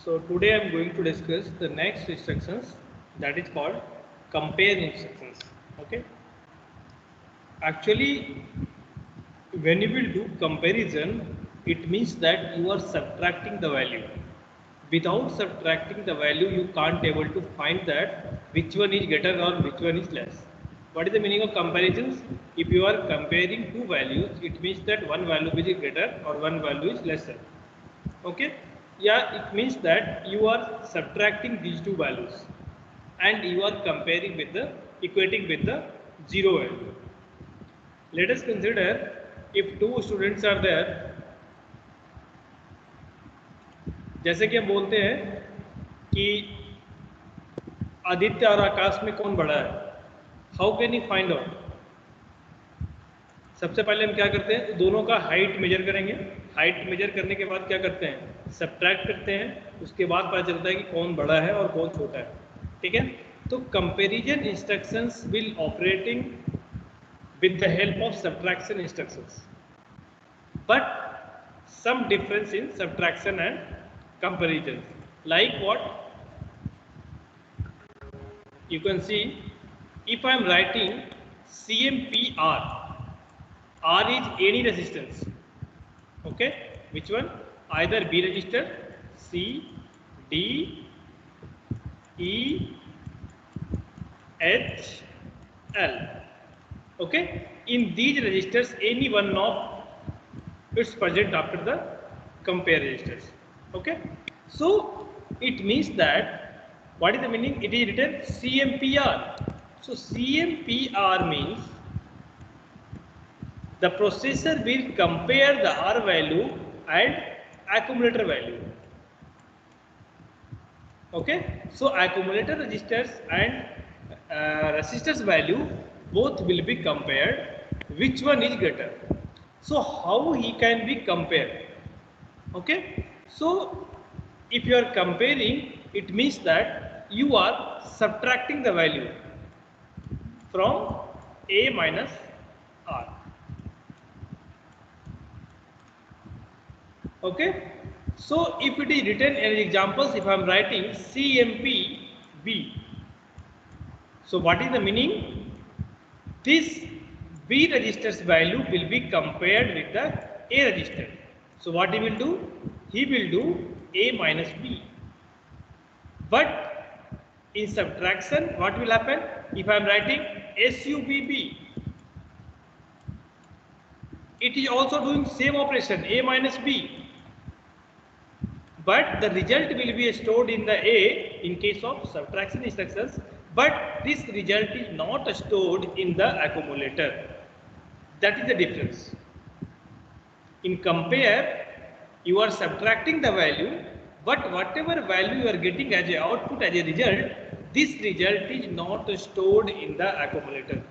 So today I am going to discuss the next instructions, that is called compare instructions. Okay. Actually, when you will do comparison, it means that you are subtracting the value. Without subtracting the value, you can't able to find that which one is greater or which one is less. What is the meaning of comparisons? If you are comparing two values, it means that one value is greater or one value is lesser. Okay, yeah, it means that you are subtracting these two values and you are comparing with the equating with the zero value. Let us consider if two students are there, जैसे कि हम बोलते हैं कि आदित्य और आकाश में कौन बड़ा है, how can you find out? सबसे पहले हम क्या करते हैं, दोनों का हाइट मेजर करेंगे। हाइट मेजर करने के बाद क्या करते हैं, सब्ट्रैक्ट करते हैं। उसके बाद पता चलता है कि कौन बड़ा है और कौन छोटा है। ठीक है, तो comparison instructions will operating with the help of subtraction instructions, but some difference in subtraction and comparison. Like what? You can see if I am writing CMPR, R is any resistance. Okay, which one? Either B register, C, D, E, H, L. Okay, in these registers any one of it's present after the compare registers. Okay, so it means that what is the meaning? It is written CMPR. So CMPR means the processor will compare the R value and accumulator value. Okay, so accumulator registers and resistors value both will be compared. Which one is greater? So how he can be compared? Okay, so if you are comparing, it means that you are subtracting the value from A minus R. Okay, so if it is written in examples, if I am writing CMPB, so what is the meaning? This B register's value will be compared with the A register. So what he will do? He will do A minus B. But in subtraction, what will happen? If I am writing SUBB, it is also doing same operation, A minus B. But the result will be stored in the A in case of subtraction instructions, but this result is not stored in the accumulator. That is the difference. In compare, you are subtracting the value, but whatever value you are getting as a output, as a result, this result is not stored in the accumulator.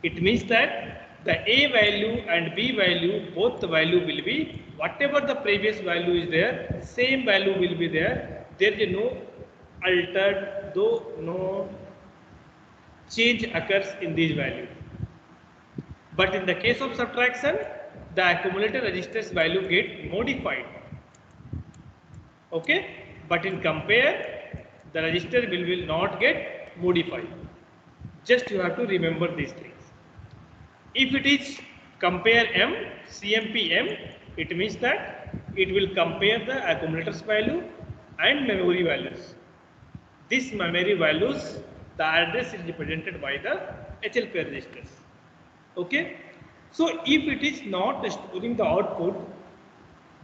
It means that the A value and B value, both the value will be, whatever the previous value is there, same value will be there. There is no altered, though no change occurs in these values. But in the case of subtraction, the accumulator registers value get modified. Okay, but in compare, the register will not get modified. Just you have to remember these things. If it is compare M, CMPM, it means that it will compare the accumulator's value and memory values. This memory values, the address is represented by the HL pair registers. Okay, so if it is not storing the output,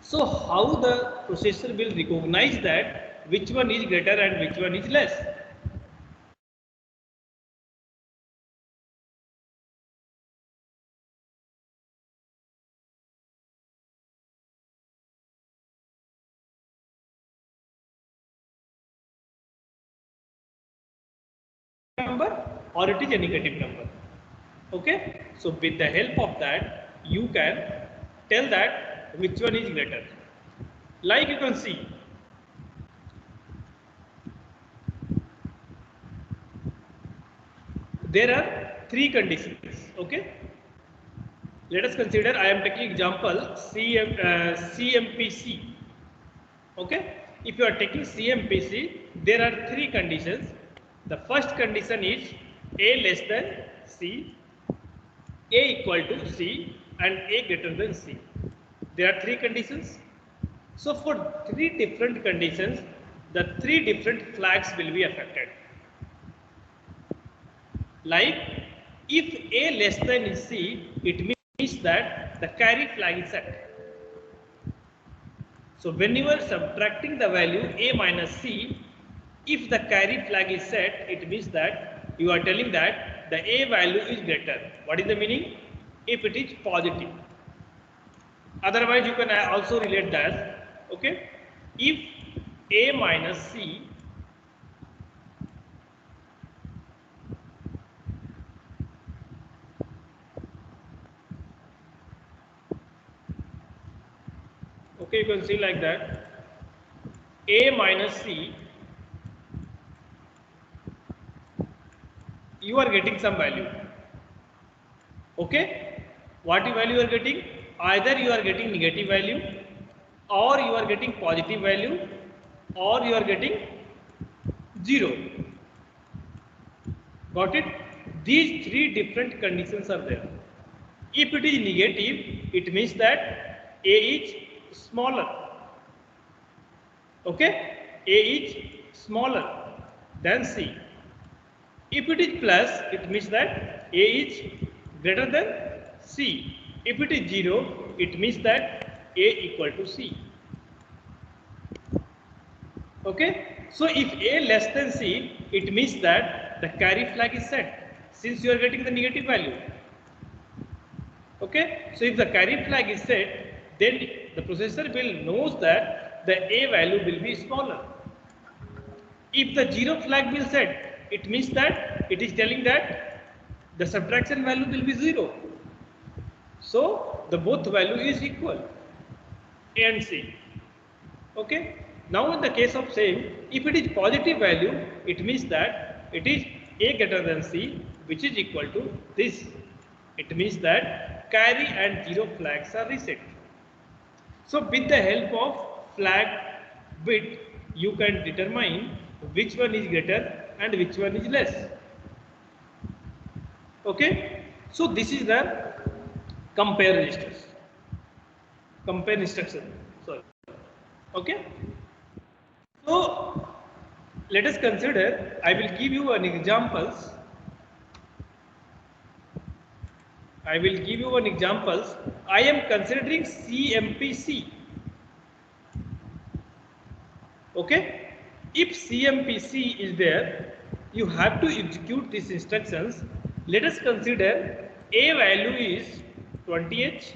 so how the processor will recognize that which one is greater and which one is less? Number or it is a negative number. Okay, so with the help of that, you can tell that which one is greater. Like you can see, there are three conditions. Okay, let us consider, I am taking example CMPC. Okay, if you are taking CMPC, there are three conditions. The first condition is A less than C, A equal to C, and A greater than C. There are three conditions. So for three different conditions, the three different flags will be affected. Like if A less than is C, it means that the carry flag is set. So when you are subtracting the value A minus C, if the carry flag is set, it means that you are telling that the A value is greater. What is the meaning? If it is positive. Otherwise, you can also relate that, okay? If A minus C okay, you can see like that. A minus C, you are getting some value. Okay? What value you are getting? Either you are getting negative value, or you are getting positive value, or you are getting 0. Got it? These three different conditions are there. If it is negative, it means that A is smaller. Okay? A is smaller than C. If it is plus, it means that A is greater than C. If it is 0, it means that A equal to C. Okay? So if A less than C, it means that the carry flag is set, since you are getting the negative value. Okay? So if the carry flag is set, then the processor will knows that the A value will be smaller. If the 0 flag will set, it means that it is telling that the subtraction value will be 0. So the both value is equal, A and C. Okay. Now in the case of same, if it is positive value, it means that it is A greater than C, which is equal to this. It means that carry and 0 flags are reset. So with the help of flag bit, you can determine which one is greater and which one is less. Okay. So this is the compare registers, compare instruction. Sorry. Okay. So let us consider, I will give you an examples. I will give you an examples. I am considering CMPC. Okay. If CMPC is there, you have to execute these instructions. Let us consider A value is 20H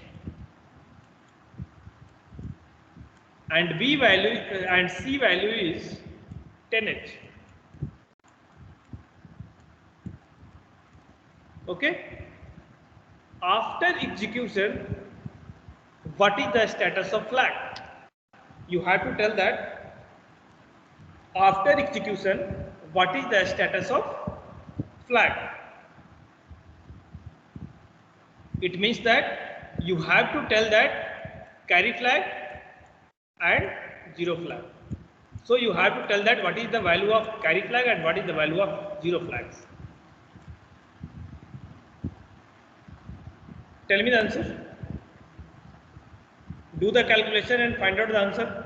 and B value and C value is 10H. Okay. After execution, what is the status of flag? You have to tell that after execution, what is the status of flag? It means that you have to tell that carry flag and 0 flag. So you have to tell that what is the value of carry flag and what is the value of 0 flags. Tell me the answer. Do the calculation and find out the answer.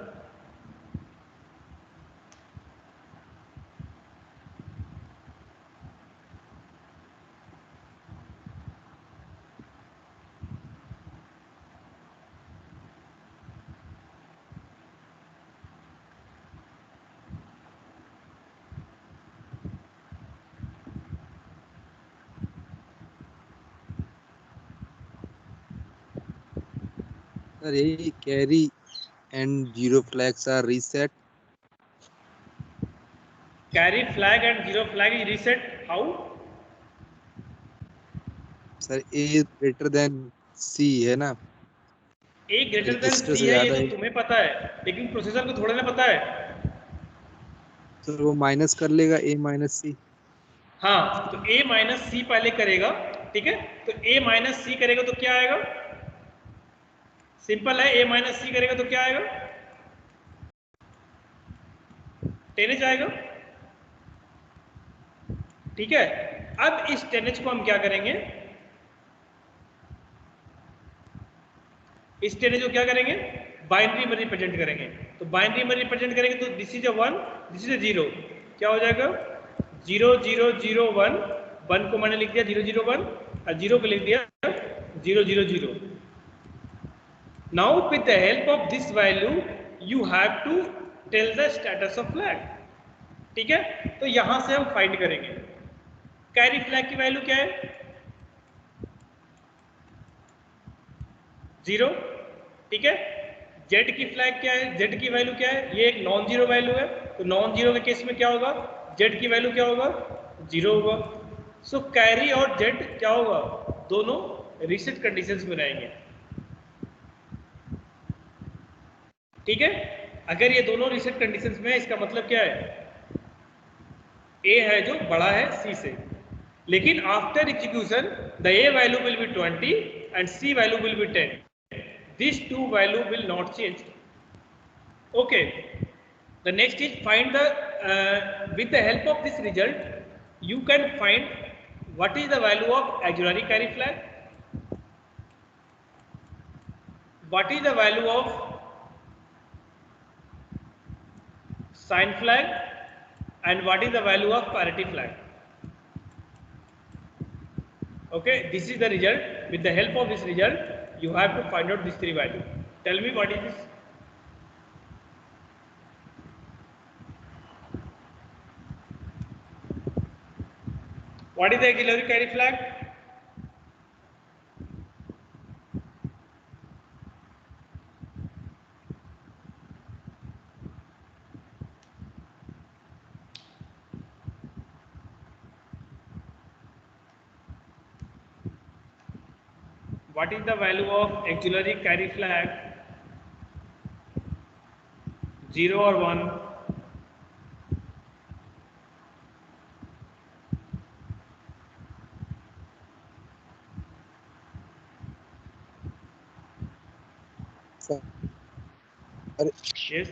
Sir, यही carry and 0 flags are reset. Carry flag and 0 flag is reset. How? Sir, A is greater than C है ना? A greater than register C से है, ये ज्यादा तो है, तुम्हें पता है, लेकिन प्रोसेसर को थोड़ा ना पता है. तो वो माइनस कर लेगा A माइनस C. हाँ, तो A माइनस सी पहले करेगा, ठीक है. तो A माइनस सी करेगा तो क्या आएगा? सिंपल है, A माइनस सी करेगा तो क्या आएगा? 10H आएगा, ठीक है। अब इस 10H को हम क्या करेंगे, इस 10H को क्या करेंगे, बाइनरी में रिप्रेजेंट करेंगे। तो बाइनरी में रिप्रेजेंट करेंगे तो this is a 1, this is a 0, क्या हो जाएगा 0 0 0 1, 1 को मैंने लिख दिया 0 0 1 और 0 को लिख दिया 0 0 0। Now with the help of this value you have to tell the status of flag, ठीक है। तो यहां से हम फाइंड करेंगे कैरी फ्लैग की वैल्यू क्या है 0, ठीक है। जेड की फ्लैग क्या है, जेड की वैल्यू क्या है, ये एक नॉन जीरो वैल्यू है, तो नॉन जीरो के केस में क्या होगा, जेड की वैल्यू क्या होगा 0 होगा। सो कैरी और जेड क्या होगा, दोनों रीसेट कंडीशंस में रहेंगे, ठीक है। अगर ये दोनों रीसेट कंडीशंस में है, इसका मतलब क्या है, ए है जो बड़ा है सी से, लेकिन after execution the A value will be 20 and C value will be 10, these two value will not change. Okay, the next is find the with the help of this result you can find what is the value of auxiliary carry flag, what is the value of sign flag, and what is the value of parity flag. Okay, this is the result. With the help of this result you have to find out these three values. Tell me what is this. What is the auxiliary carry flag? What is the value of auxiliary carry flag, 0 or 1? Yes.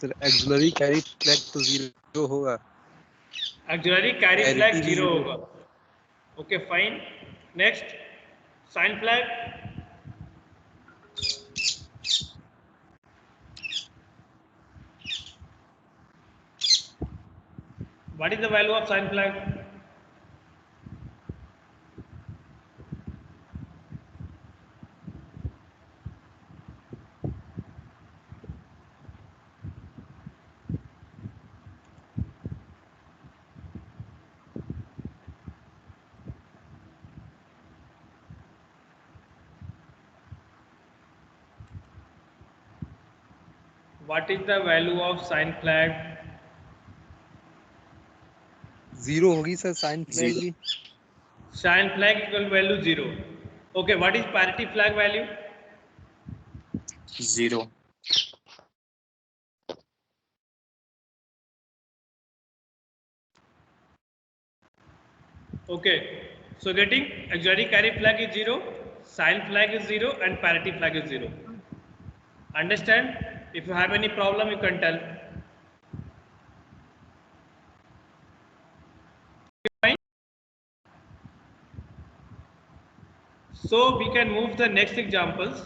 Sir axillary carry flag तो 0 होगा, Auxiliary carry parity flag भी 0 0। होगा। Okay, fine. Next, sign flag. What is the value of sign flag? What is the value of sign flag? 0 होगी sir sign flag भी। Sign flag equal value 0. Okay, what is parity flag value? 0. Okay, so getting auxiliary carry flag is 0, sign flag is 0, and parity flag is 0. Understand? If you have any problem, you can tell. Fine. So we can move the next examples.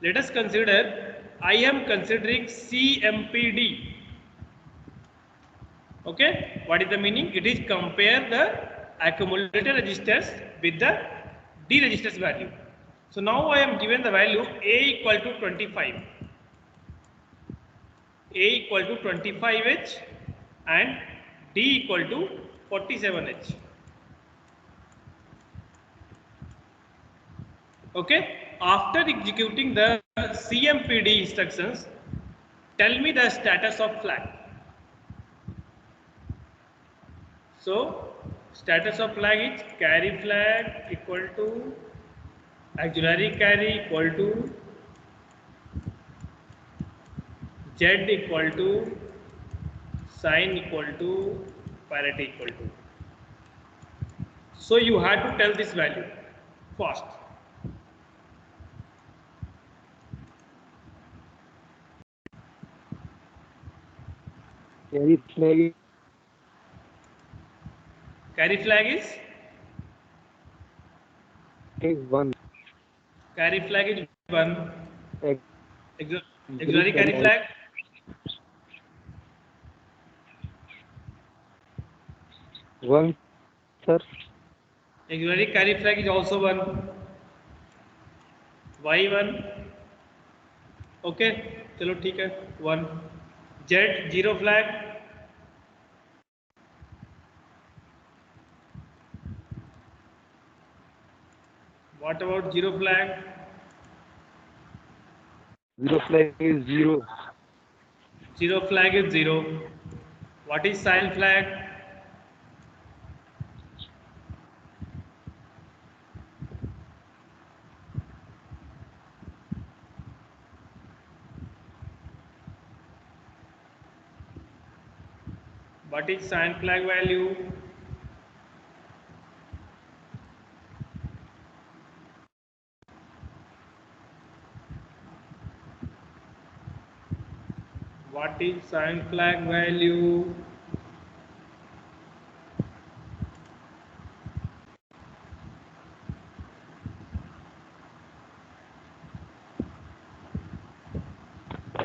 Let us consider, I am considering CMPD. Okay, what is the meaning? It is compare the accumulator registers with the D registers value. So now I am given the value A equal to 25, A equal to 25H and D equal to 47H. Okay, after executing the CMPD instructions, tell me the status of flag. So status of flag is carry flag equal to auxiliary carry equal to Z equal to sign equal to parity equal to. So you have to tell this value first. Carry flag Carry flag is is 1. carry flag is 1. Auxiliary Carry carry flag. 1, sir. Auxiliary carry flag is also 1. Why 1? Okay, चलो ठीक है 1. Z 0 flag. What about 0 flag? 0 flag is 0. 0 flag is 0. What is sign flag? What is sign flag value? What is sign flag value?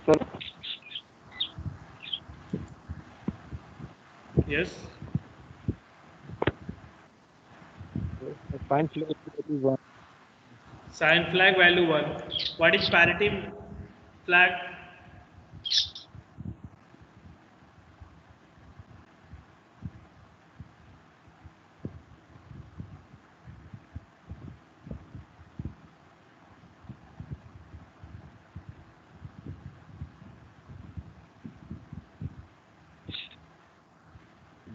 Sir, Yes. sign flag is 1. Sign flag value 1. What is parity flag?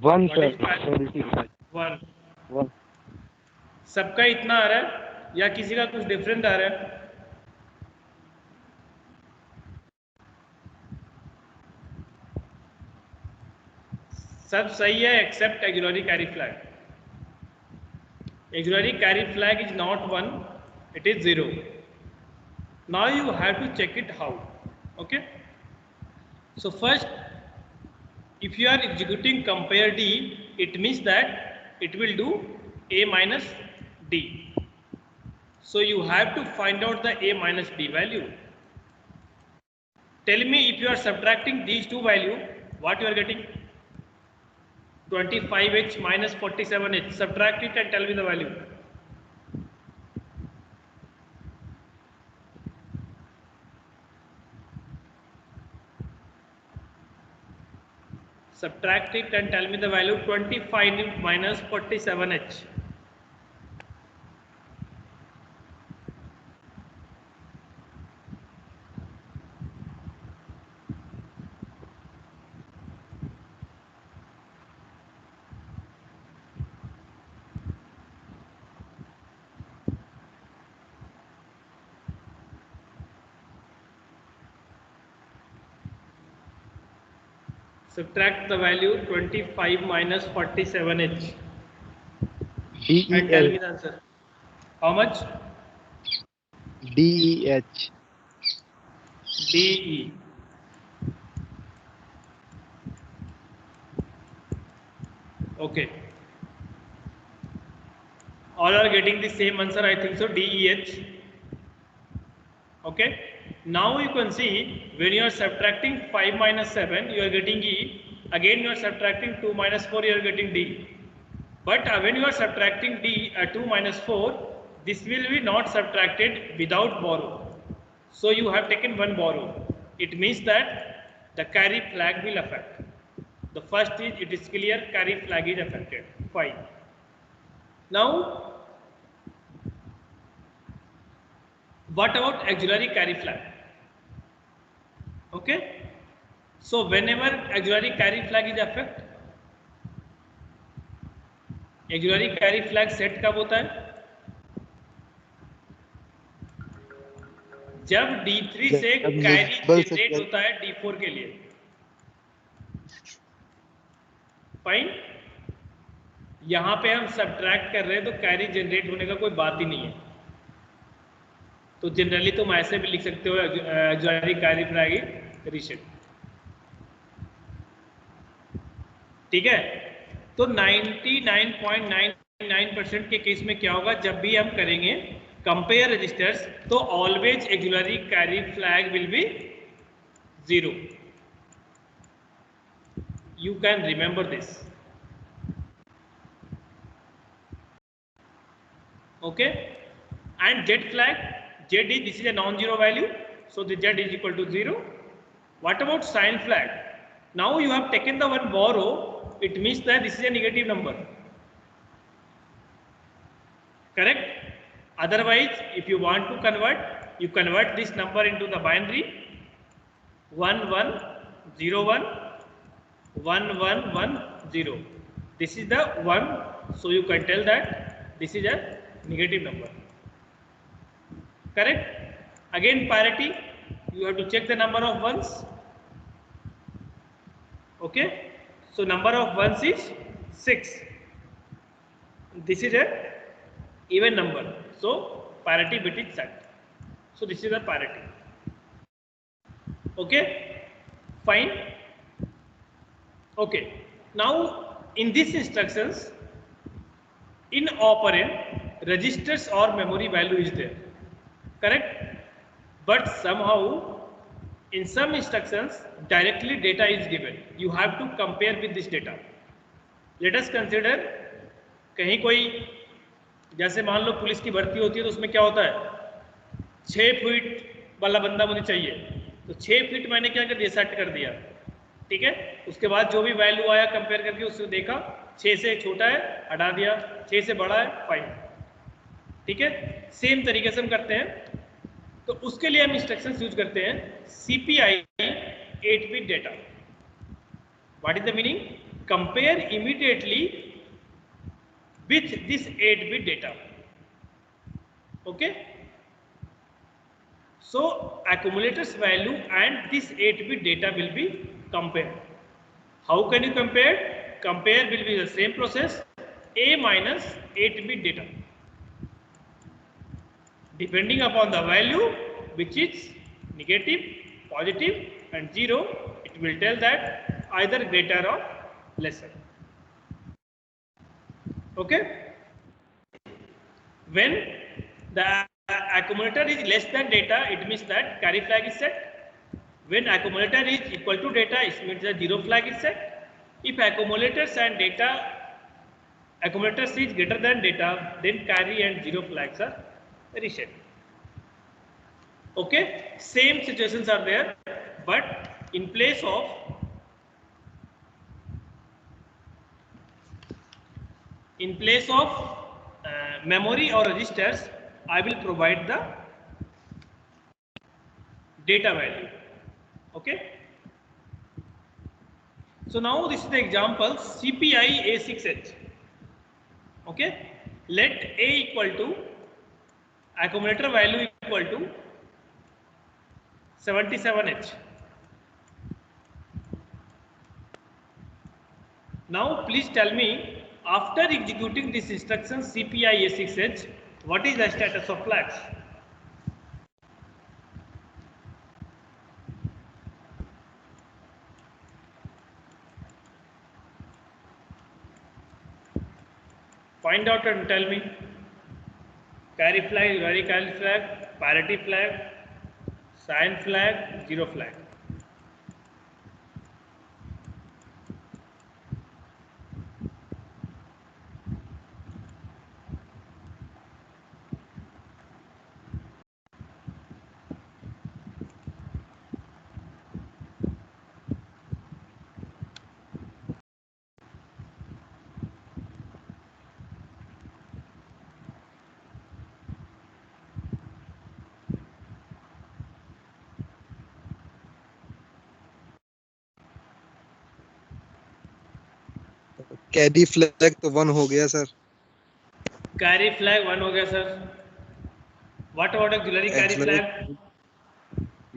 One, What sir. is parity? 1. 1. सबका इतना आ रहा है या किसी का कुछ different आ रहा है? सब सही है accept auxiliary carry flag. Auxiliary carry flag is not 1, it is 0. Now you have to check it how. Okay. So first, if you are executing compare D, it means that it will do A minus D. So you have to find out the A minus D value. Tell me if you are subtracting these two values, what you are getting? 25H minus 47H. Subtract it and tell me the value. Subtract it and tell me the value. 25 minus 47H. Subtract the value 25 minus 47H and tell me the answer. How much? DEH. DE. Okay. All are getting the same answer, I think so, DEH. Okay. Now you can see when you are subtracting 5 minus 7, you are getting E. Again you are subtracting 2 minus 4, you are getting D. But when you are subtracting D 2 minus 4, this will be not subtracted without borrow. So you have taken one borrow. It means that the carry flag will affect. The first is, it is clear, carry flag is affected. Fine. Now, what about auxiliary carry flag? Okay. So whenever auxiliary carry flag is affected, auxiliary carry flag set कब होता है? जब D3 से carry generate होता है D4 के लिए. Fine. यहां पे हम सब्ट्रैक्ट कर रहे हैं तो कैरी जनरेट होने का कोई बात ही नहीं है. तो जनरली तुम ऐसे भी लिख सकते हो ऑक्सिलरी कैरी फ्लैग रीसेट. ठीक है। तो 99.99% के केस में क्या होगा, जब भी हम करेंगे कंपेयर रजिस्टर्स, तो always auxiliary carry flag will be 0. You can remember this. Okay. And Z flag, Z is, this is a non-zero value, so the Z is equal to 0. What about sign flag? Now you have taken the one borrow, it means that this is a negative number. Correct? Otherwise, if you want to convert, you convert this number into the binary 1101 1110. This is the 1, so you can tell that this is a negative number. Correct? Again parity, you have to check the number of ones. Okay, so number of ones is 6. This is a even number, so parity bit is set. So this is the parity. Okay, fine. Okay, now in these instructions, in operand, registers or memory value is there. Correct? But somehow in some instructions directly data is given. You have to compare with this data. Let us consider, कहीं कोई, जैसे मान लो police की भर्ती होती है तो उसमें क्या होता है, 6 फीट वाला बंदा मुझे चाहिए, तो 6 फीट मैंने क्या कर दिया, सेट कर दिया, ठीक है। उसके बाद जो भी वैल्यू आया कंपेयर करके उससे देखा, 6 से छोटा है हटा दिया, 6 से बड़ा है फाइन, ठीक है। सेम तरीके से हम करते हैं, तो उसके लिए हम इंस्ट्रक्शंस यूज करते हैं CPI 8-bit data. What is the meaning? Compare immediately with this 8-bit data. Okay, so accumulators value and this 8-bit data will be compared. How can you compare? Compare will be the same process, A minus 8-bit data, depending upon the value which is negative, positive and 0, it will tell that either greater or lesser. Okay, when the accumulator is less than data, it means that carry flag is set. When accumulator is equal to data, it means the 0 flag is set. If accumulators and data, accumulators is greater than data, then carry and 0 flags are reset. Okay, same situations are there, but in place of memory or registers, I will provide the data value. Okay, so now this is the example CPI A6H. Okay, let A equal to accumulator value equal to 77H. Now please tell me, after executing this instruction CPI A6H, what is the status of flags? Find out and tell me. Carry flag, very carry flag, parity flag, sign flag, 0 flag. Carry flag तो 1 हो गया sir. Carry flag 1 हो गया sir. What about auxiliary carry flag?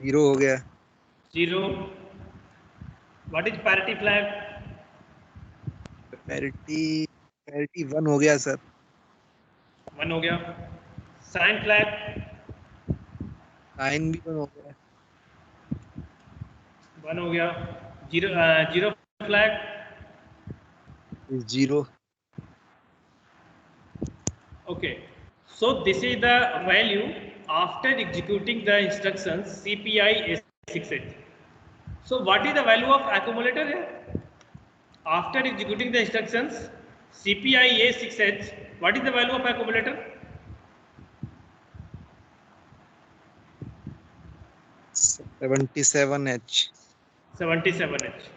0 हो गया. 0. What is parity flag? Parity 1 हो गया sir. 1 हो गया. Sign flag? साइन भी 1 हो गया. 1 हो गया. 0 flag? is 0. Okay, so this is the value after executing the instructions CPI A68. So what is the value of accumulator here? After executing the instructions CPI A6H, what is the value of accumulator? 77H. 77H.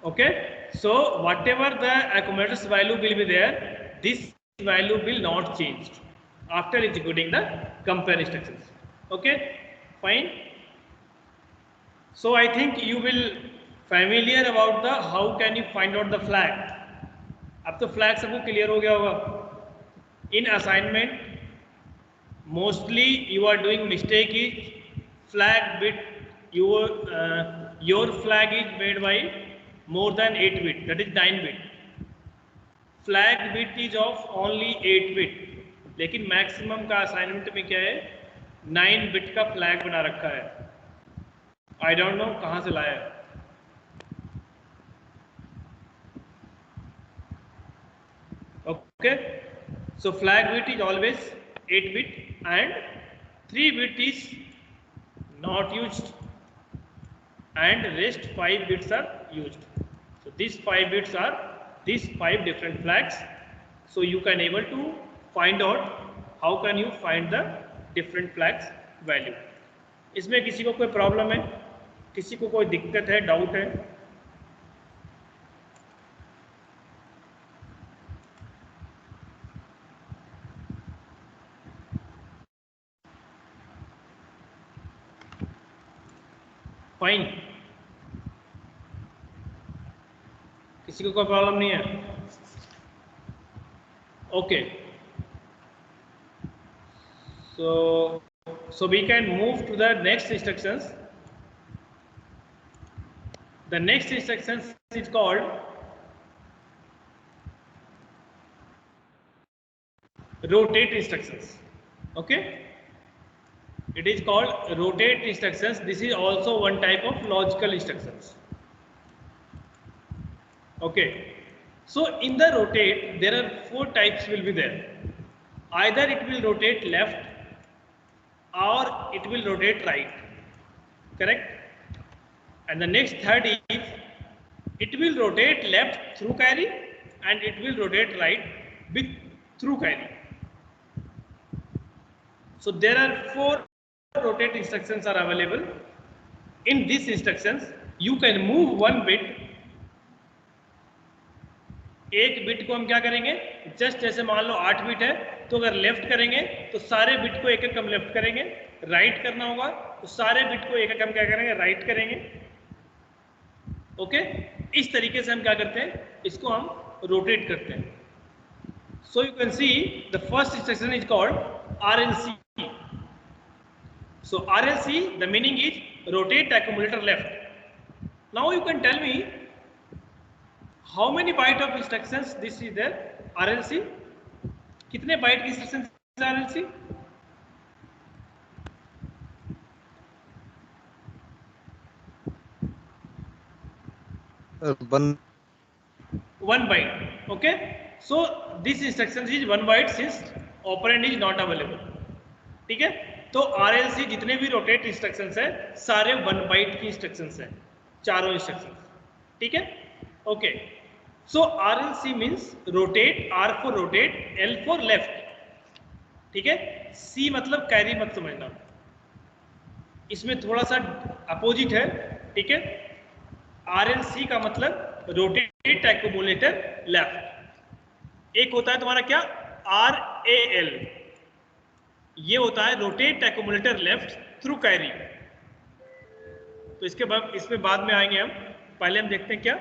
Okay, so whatever the accumulator's value will be there, this value will not change after executing the compare instructions. Okay, fine. So I think you will familiar about the how can you find out the flag. अब तो flag सबको clear हो गया होगा. In assignment, mostly you are doing mistake is flag bit. Your flag is made by more than 8 bit, that is 9 bit. Flag bit is of only 8 bit, लेकिन maximum का assignment में क्या है 9 bit का flag बना रखा है. I don't know कहाँ से लाया है. Okay, so flag bit is always 8 bit and 3 bit is not used and rest 5 bits are used. So these 5 bits are these 5 different flags. So you can able to find out how can you find the different flags value. इसमें किसी को कोई problem है, किसी को कोई दिक्कत है, डाउट है? फाइन, किसी को कोई प्रॉब्लम नहीं है? Okay, so we can move to the next instructions. The next instructions is called rotate instructions. Okay, it is called rotate instructions. This is also one type of logical instructions. Okay, so in the rotate there are 4 types will be there. Either it will rotate left or it will rotate right, correct? And the next third is it will rotate left through carry and it will rotate right with through carry. So there are 4 rotate instructions are available. In these instructions you can move one bit. एक bit को हम क्या करेंगे, just जैसे मान लो 8 bit है तो अगर लेफ्ट करेंगे तो सारे बिट को एक एक हम लेफ्ट करेंगे, राइट करना होगा तो सारे बिट को एक एक हम क्या करेंगे, राइट करेंगे. ओके, इस तरीके से हम क्या करते हैं, इसको हम रोटेट करते हैं. So you can see the first instruction is called RLC. So RLC the meaning is rotate accumulator left. Now you can tell me how many byte of instructions this is there RLC. कितने bite की instruction RLC? One byte. Okay, so this instruction is 1 byte since operand is not available. ठीक है, तो RLC जितने भी rotate instructions है सारे 1 bite की इंस्ट्रक्शंस है, चारों इंस्ट्रक्शंस. ठीक है, okay. So RLC means rotate, R for rotate, L for left. ठीक है, C मतलब कैरी मत समझना, इसमें थोड़ा सा अपोजिट है. ठीक है, RLC का मतलब रोटेट एक्यूमुलेटर लेफ्ट. एक होता है तुम्हारा क्या RAL, ये होता है rotate accumulator left through carry. तो इसके बाद इसमें बाद में आएंगे हम, पहले हम देखते हैं क्या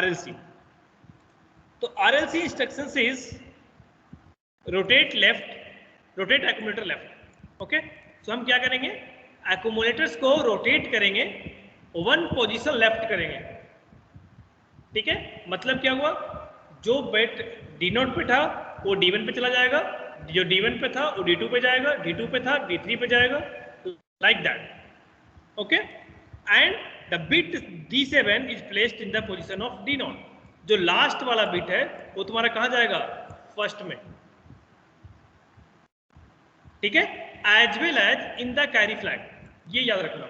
RLC. तो RLC instruction is rotate left, rotate accumulator left. Okay, तो हम क्या करेंगे, एक्यूमुलेटर्स को रोटेट करेंगे, 1 पोजीशन लेफ्ट करेंगे. ठीक है, मतलब क्या हुआ, जो बिट D0 पे था वो D1 पे चला जाएगा, जो D1 पे था वो D2 पे जाएगा, D2 पे था D3 पे जाएगा, like that. Okay, and the bit D7 is placed in the position of D0. जो लास्ट वाला बिट है वो तुम्हारा कहां जाएगा, फर्स्ट में, ठीक है, as well as in the carry flag, ये याद रखना,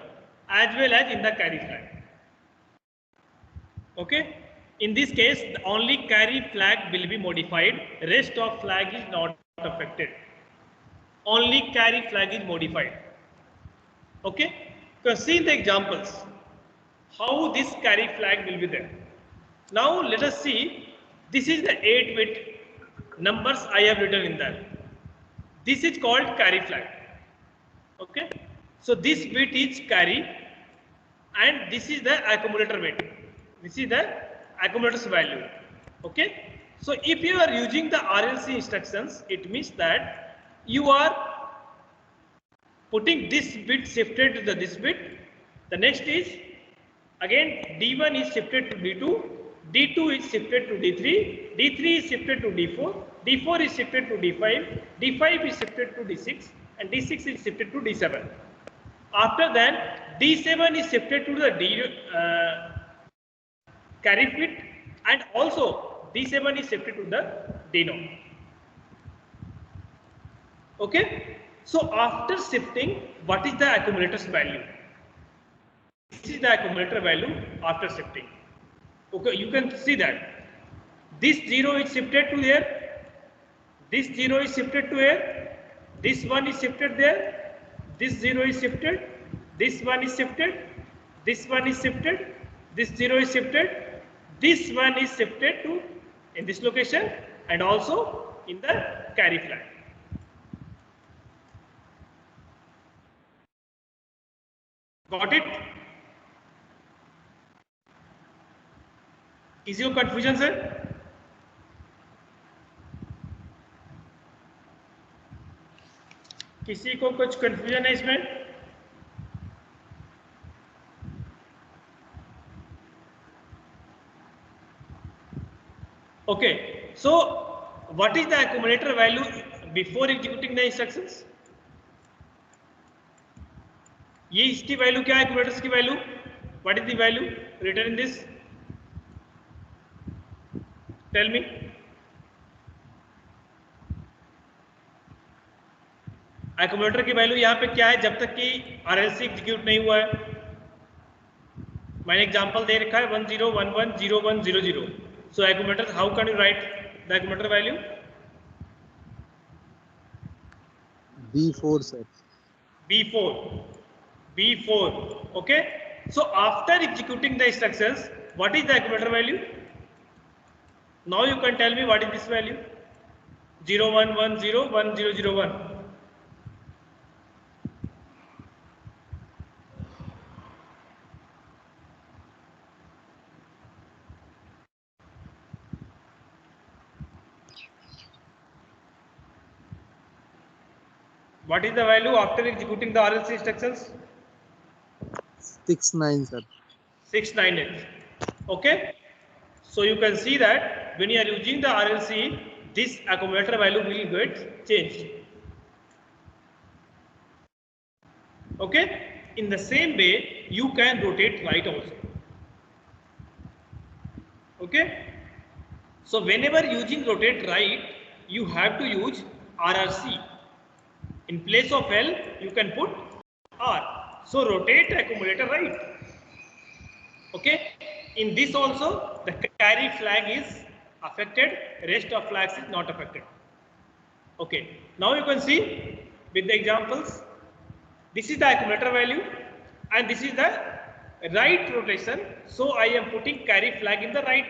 as well as in the carry flag. Okay, in this case only carry flag will be modified, rest of flag is not affected, only carry flag is modified. Okay, so see the examples how this carry flag will be there. Now let us see, this is the 8-bit numbers I have written in that. This is called carry flag. Okay, so this bit is carry and this is the accumulator bit. This is the accumulator's value. Okay, so if you are using the RLC instructions, it means that you are putting this bit shifted to this bit. The next is again D1 is shifted to D2, D2 is shifted to D3, D3 is shifted to D4, D4 is shifted to D5, D5 is shifted to D6 and D6 is shifted to D7. After that D7 is shifted to the carry bit and also D7 is shifted to the D0. Okay, so after shifting, what is the accumulator's value? This is the accumulator value after shifting. Okay, you can see that this 0 is shifted to here, this 0 is shifted to here, this one is shifted there, this 0 is shifted, this one is shifted, this one is shifted, this 0 is shifted, this one is shifted to in this location and also in the carry flag. Got it? Is your confusion, sir? किसी को कुछ confusion है इसमें? Okay, so what is the accumulator value before executing the instructions? ये इसकी value क्या है, accumulators की value? What is the value written in this? Tell me. Accumulator की वैल्यू यहाँ पे क्या है जब तक कि RLC एग्जीक्यूट नहीं हुआ है? मैंने एग्जांपल दे रखा है 10110100. So accumulator, how can you write the accumulator value? B4, sir. B4. Okay, so after executing the instructions, what is the accumulator value? Now you can tell me what is this value? 01101001. What is the value after executing the RLC instructions? 69, sir. 698. Okay, so you can see that when you are using the RLC, this accumulator value will get changed. Okay, in the same way you can rotate right also. Okay, so whenever using rotate right, you have to use RRC. In place of L, you can put R. So rotate accumulator right. Okay. In this also, the carry flag is affected. Rest of flags is not affected. Okay. Now you can see with the examples. This is the accumulator value, and this is the right rotation. So I am putting carry flag in the right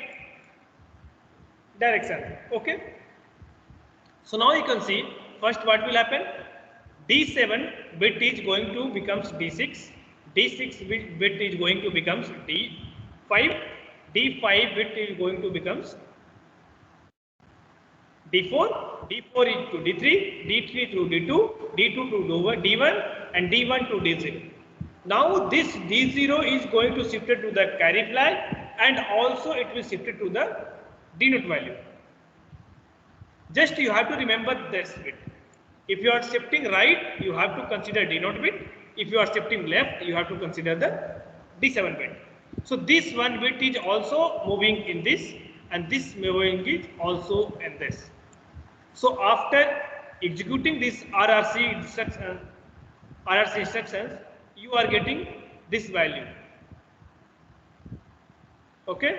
direction. Okay. So now you can see first what will happen. D7 bit is going to becomes D6, D6 bit is going to becomes D5, D5 bit is going to becomes D4, D4 is to D3, D3 to D2, D2 to D1 and D1 to D0. Now this D0 is going to shift it to the carry flag and also it will shift it to the denote value. Just you have to remember this bit. If you are shifting right, you have to consider denote bit. If you are shifting left, you have to consider the D7 bit. So this one bit is also moving in this and this moving is also in this. So after executing this RRC instructions, you are getting this value. Okay.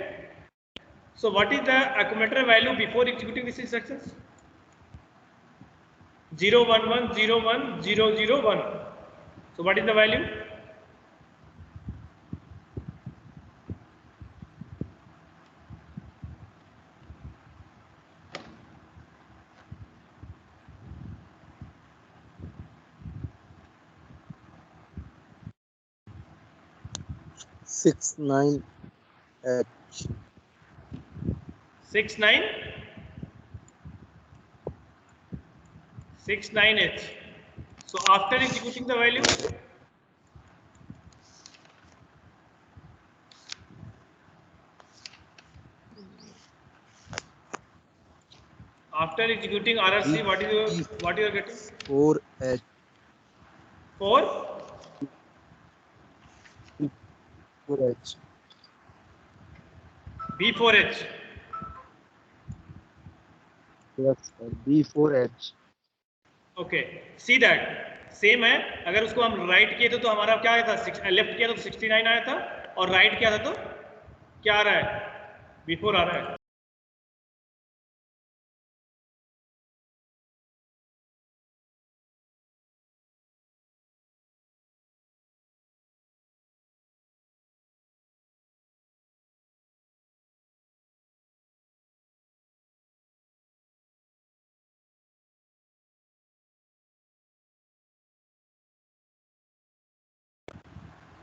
So what is the accumulator value before executing these instructions? 0 1 1 0 1 0 0 1. So what is the value? Six nine H. 69 69H. So after executing the value, after executing RRC, what you are getting? 4H. 4 4H. B4H. Yes, sir. B4H. Okay see that same है. अगर उसको हम right किए थे तो हमारा क्या आया था, लेफ्ट किया था तो 69 आया था, और राइट किया था तो क्या आ रहा है, बिफोर आ रहा है.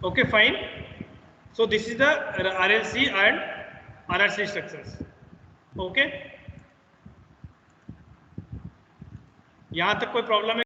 Okay, fine. So this is the RLC and RRC instructions. Okay. यहाँ तक कोई प्रॉब्लम है?